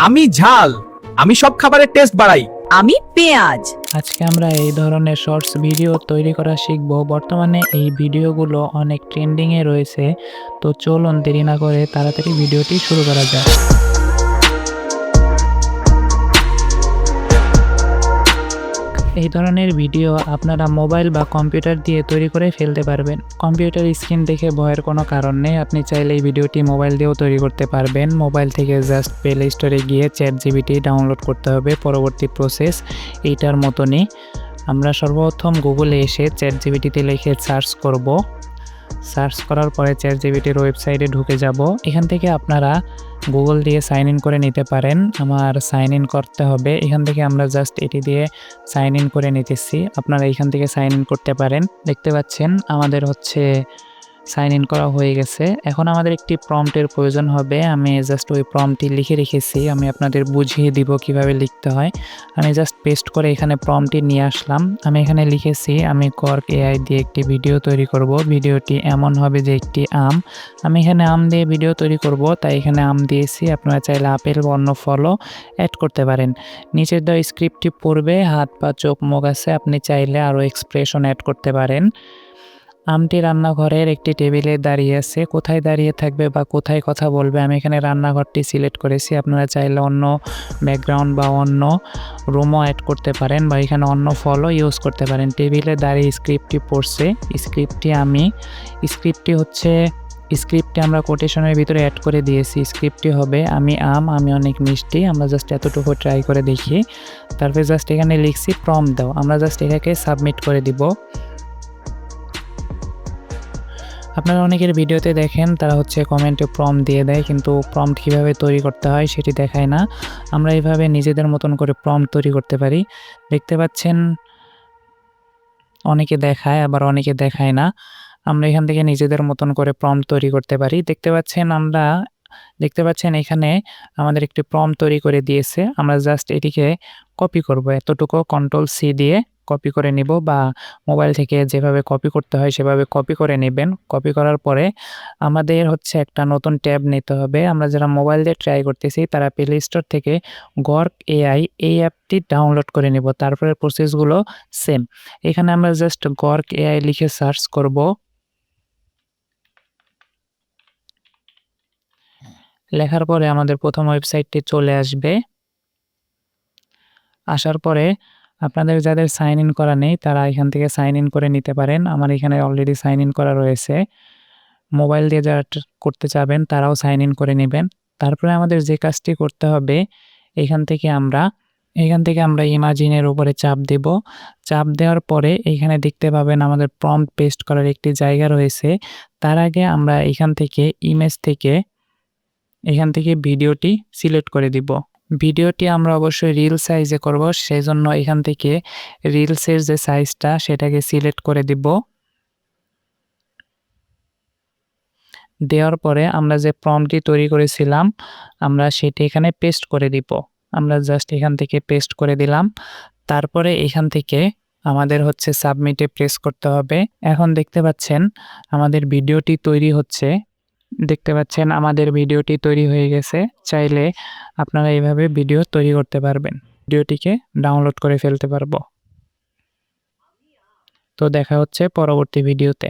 আমি ঝাল। আমি সব খাবারের টেস্ট বাড়াই। আমি পেঁয়াজ। আজকে আমরা এই ধরনের শর্টস ভিডিও তৈরি করা শিখব। বর্তমানে এই ভিডিওগুলো অনেক ট্রেন্ডিংয়ে রয়েছে। তো চলুন দেরি না করে তাড়াতাড়ি ভিডিওটি শুরু করা যাক। এই ধরনের ভিডিও আপনারা মোবাইল বা কম্পিউটার দিয়ে তৈরি করে ফেলতে পারবেন। কম্পিউটার স্ক্রিন দেখে ভয়ের কোনো কারণ নেই। আপনি চাইলে এই ভিডিওটি মোবাইল দিয়েও তৈরি করতে পারবেন। মোবাইল থেকে জাস্ট প্লে স্টোরে গিয়ে ChatGPT ডাউনলোড করতে হবে। পরবর্তী প্রসেস এইটার মতনই। আমরা সর্বপ্রথম গুগলে এসে ChatGPT-তে লিখে সার্চ করব। সার্চ করার পরে ChatGPT-র ওয়েবসাইটে ঢুকে যাব। এখান থেকে আপনারা গুগল দিয়ে সাইন ইন করে নিতে পারেন। আমার সাইন ইন করতে হবে। এখান থেকে আমরা জাস্ট এটি দিয়ে সাইন ইন করে নিতেছি। আপনারা এখান থেকে সাইন ইন করতে পারেন। দেখতে পাচ্ছেন আমাদের সাইন ইন করা হয়ে গেছে। এখন আমাদের একটি প্রম্পটের প্রয়োজন হবে। আমি জাস্ট ওই প্রম্পটটি লিখে রেখেছি। আমি আপনাদের বুঝিয়ে দিব কিভাবে লিখতে হয়। আমি জাস্ট পেস্ট করে এখানে প্রম্পটটি নিয়ে আসলাম। আমি এখানে লিখেছি আমি কর্ক AI দিয়ে একটি ভিডিও তৈরি করব। ভিডিওটি এমন হবে যে একটি আম। আমি এখানে আম দিয়ে ভিডিও তৈরি করব, তাই এখানে আম দিয়েছি। আপনারা চাইলে আপেল বা অন্য ফলও অ্যাড করতে পারেন। নিচের দেওয়া স্ক্রিপ্টটি পড়বে, হাত পা চোখ মুখ আছে। আপনি চাইলে আরও এক্সপ্রেশন অ্যাড করতে পারেন। আমটি রান্নাঘরের একটি টেবিলে দাঁড়িয়ে আছে। কোথায় দাঁড়িয়ে থাকবে বা কোথায় কথা বলবে, আমি এখানে রান্নাঘরটি সিলেক্ট করেছি। আপনারা চাইলে অন্য ব্যাকগ্রাউন্ড বা অন্য রুমও অ্যাড করতে পারেন বা এখানে অন্য ফলও ইউজ করতে পারেন। টেবিলে দাঁড়িয়ে স্ক্রিপ্টটি পড়ছে। স্ক্রিপ্টটি আমরা কোটেশনের ভিতরে অ্যাড করে দিয়েছি। স্ক্রিপ্টটি হবে আমি আম, আমি অনেক মিষ্টি। আমরা জাস্ট এতটুকু ট্রাই করে দেখি। তারপরে জাস্ট এখানে লিখছি প্রম্পট দাও। আমরা জাস্ট এটাকে সাবমিট করে দিব। আপনারা অনেকের ভিডিওতে দেখেন তারা কমেন্টে প্রম্পট দিয়ে দেয়, কিন্তু প্রম্পট কীভাবে তৈরি করতে হয় সেটি দেখায় না। আমরা এইভাবে নিজেদের মতন করে প্রম্পট তৈরি করতে পারি। দেখতে পাচ্ছেন অনেকে দেখায়, আবার অনেকে দেখায় না। আমরা এখান থেকে নিজেদের মতন করে প্রম্পট তৈরি করতে পারি। দেখতে পাচ্ছেন এখানে আমাদের একটি প্রম্পট তৈরি করে দিয়েছে। আমরা জাস্ট এটিকে কপি করব। এতটুকু Ctrl+C দিয়ে কপি করে নিব, বা মোবাইল থেকে যেভাবে কপি করতে হয় সেভাবে কপি করে নেবেন। কপি করার পরে আমাদের একটা নতুন ট্যাব নিতে হবে। আমরা যারা মোবাইল দিয়ে ট্রাই করতেছি তারা প্লে স্টোর থেকে গর্ক AI এই অ্যাপটি ডাউনলোড করে নিব। তারপরে প্রসেসগুলো সেম। এখানে আমরা জাস্ট গর্ক AI লিখে সার্চ করব। লেখার পরে আমাদের প্রথম ওয়েবসাইটটি চলে আসবে। আসার পরে আপনাদের যাদের সাইন ইন করা নেই তারা এখান থেকে সাইন ইন করে নিতে পারেন। আমার এখানে অলরেডি সাইন ইন করা রয়েছে। মোবাইল দিয়ে যারা করতে চাবেন তারাও সাইন ইন করে নেবেন। তারপরে আমাদের যে কাজটি করতে হবে, এখান থেকে আমরা ইমাজিনের উপরে চাপ দেব। চাপ দেওয়ার পরে এইখানে দেখতে পাবেন আমাদের প্রম্পট পেস্ট করার একটি জায়গা রয়েছে। তার আগে আমরা এখান থেকে ইমেজ থেকে ভিডিওটি সিলেক্ট করে দিব। ভিডিওটি আমরা অবশ্যই রিল সাইজে করব, সেজন্য এখান থেকে রিলসের যে সাইজটা সেটাকে সিলেক্ট করে দিব। দেওয়ার পরে আমরা যে প্রম্পটটি তৈরি করেছিলাম আমরা সেটি এখানে পেস্ট করে দিব। আমরা জাস্ট এখান থেকে পেস্ট করে দিলাম। তারপরে এখান থেকে আমাদের সাবমিটে প্রেস করতে হবে। এখন দেখতে পাচ্ছেন আমাদের ভিডিওটি তৈরি হচ্ছে। আমাদের ভিডিওটি তৈরি হয়ে গেছে। চাইলে আপনারা এইভাবে ভিডিও তৈরি করতে পারবেন। ভিডিওটিকে ডাউনলোড করে ফেলতে পারবো। তো দেখা হচ্ছে পরবর্তী ভিডিওতে।